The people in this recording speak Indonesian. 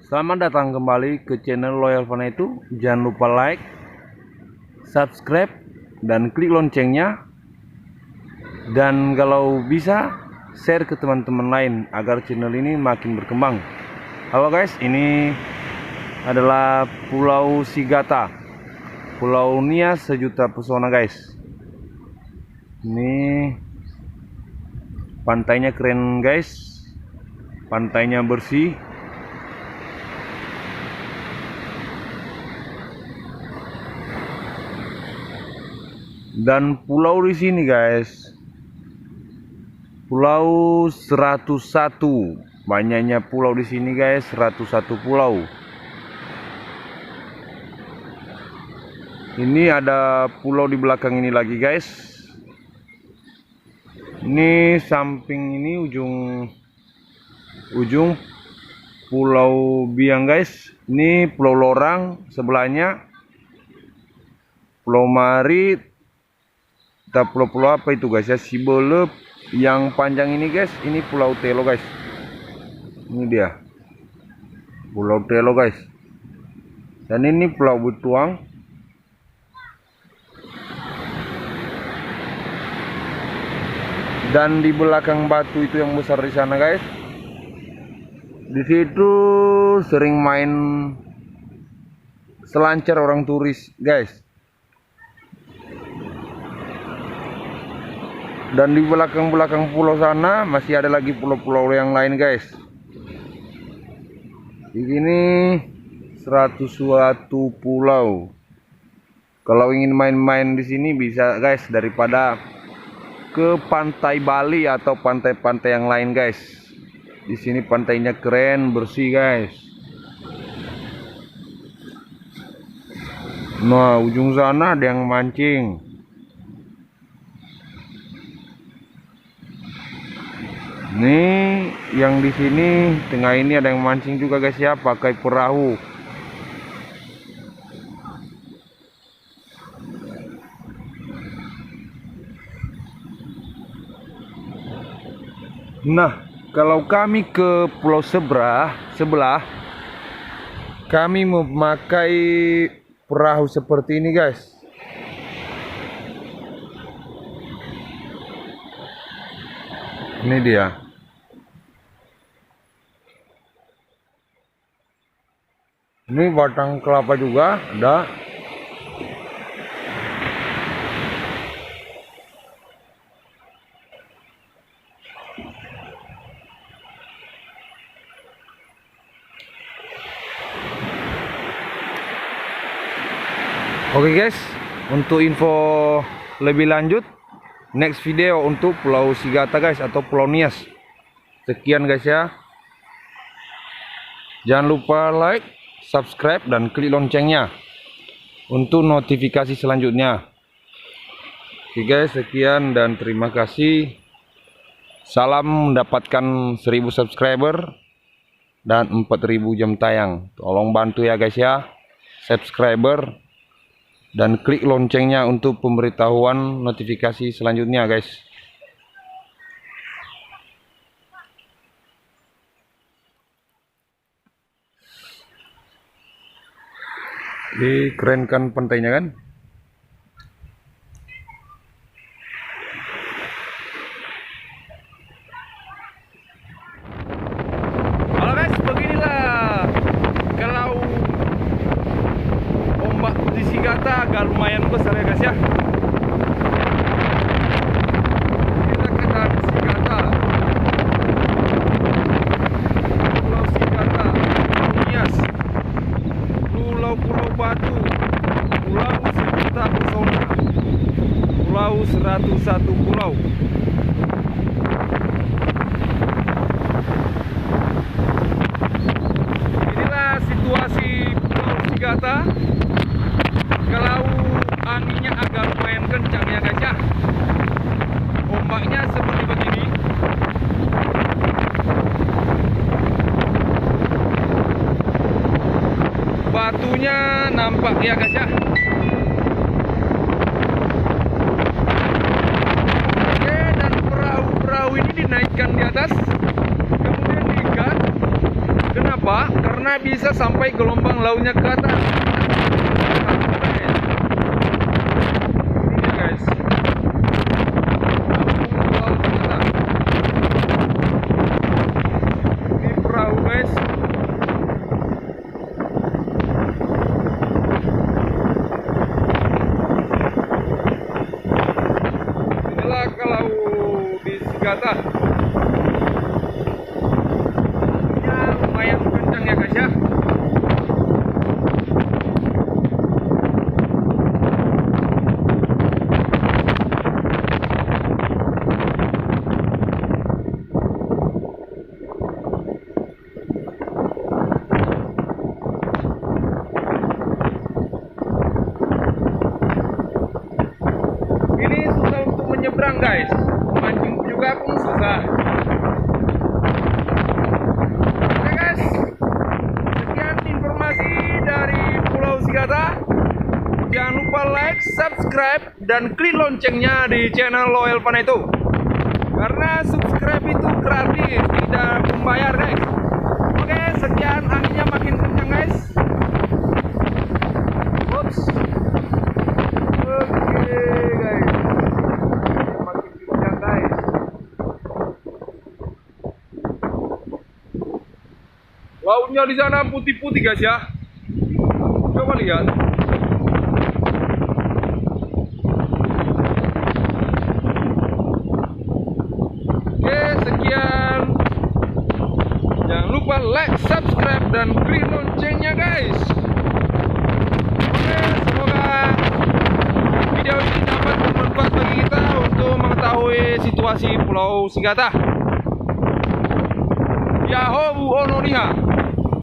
Selamat datang kembali ke channel Loyal Vanetu. Jangan lupa like, subscribe, dan klik loncengnya. Dan kalau bisa, share ke teman-teman lain agar channel ini makin berkembang. Halo guys, ini adalah Pulau Sigata, Pulau Nias sejuta pesona guys. Ini pantainya keren guys, pantainya bersih. Dan pulau di sini guys, pulau 101. Banyaknya pulau di sini guys, 101 pulau. Ini ada pulau di belakang ini lagi guys. Ini samping ini ujung Pulau Biang guys. Ini Pulau Lorang sebelahnya, Pulau Marit. Pulau-pulau apa itu guys ya, Sibelep. Yang panjang ini guys, ini Pulau Telo guys. Ini dia Pulau Telo guys. Dan ini Pulau Butuang. Dan di belakang batu itu yang besar di sana guys, di situ sering main selancar orang turis guys. Dan di belakang pulau sana masih ada lagi pulau-pulau yang lain guys. Di sini 101 pulau. Kalau ingin main-main di sini bisa guys, daripada ke pantai Bali atau pantai-pantai yang lain guys. Di sini pantainya keren, bersih guys. Nah, ujung sana ada yang mancing. Nih, yang di sini tengah ini ada yang mancing juga guys ya, pakai perahu. Nah, kalau kami ke pulau sebelah, kami memakai perahu seperti ini guys. Ini dia. Ini batang kelapa juga ada. Oke guys, untuk info lebih lanjut next video untuk Pulau Sigata guys, atau Pulau Nias. Sekian guys ya. Jangan lupa like, subscribe, dan klik loncengnya untuk notifikasi selanjutnya. Oke guys, sekian dan terima kasih. Salam mendapatkan 1000 subscriber dan 4000 jam tayang. Tolong bantu ya guys ya, subscriber dan klik loncengnya untuk pemberitahuan notifikasi selanjutnya guys. Ini keren kan pantainya kan? Halo guys, beginilah kalau ombak di Sigata agak lumayan besar ya guys ya. Inilah keadaan Sigata, Pulau Sigata, Nias, pulau-pulau batu, pulau sejuta pesona, pulau 101 pulau. Inilah situasi Pulau Sigata. Kalau anginnya agak lumayan kencang ya guys ya, ombaknya seperti begini. Batunya nampak ya guys ya. Oke, dan perahu ini dinaikkan di atas, kemudian diikat. Kenapa? Karena karena bisa sampai gelombang lautnya ke atas. Ini dia guys. Ini perahu guys. Inilah kalau di Sigata. Lumayan kencang ya guys ya. Ini susah untuk menyeberang guys, memancing juga pun susah. Oke guys, sekian informasi dari Pulau Sigata. Jangan lupa like, subscribe, dan klik loncengnya di channel Loyal Pana itu. Karena subscribe itu gratis, tidak membayar guys. Oke, sekian, anginnya makin kencang guys. Oops. Oke guys, makin kencang guys. Lautnya di sana putih-putih guys ya. Coba lihat. Oke, sekian. Jangan lupa like, subscribe, dan klik loncengnya guys. Oke, semoga video ini dapat bermanfaat bagi kita untuk mengetahui situasi Pulau Sigata. Yahoo Onoriha.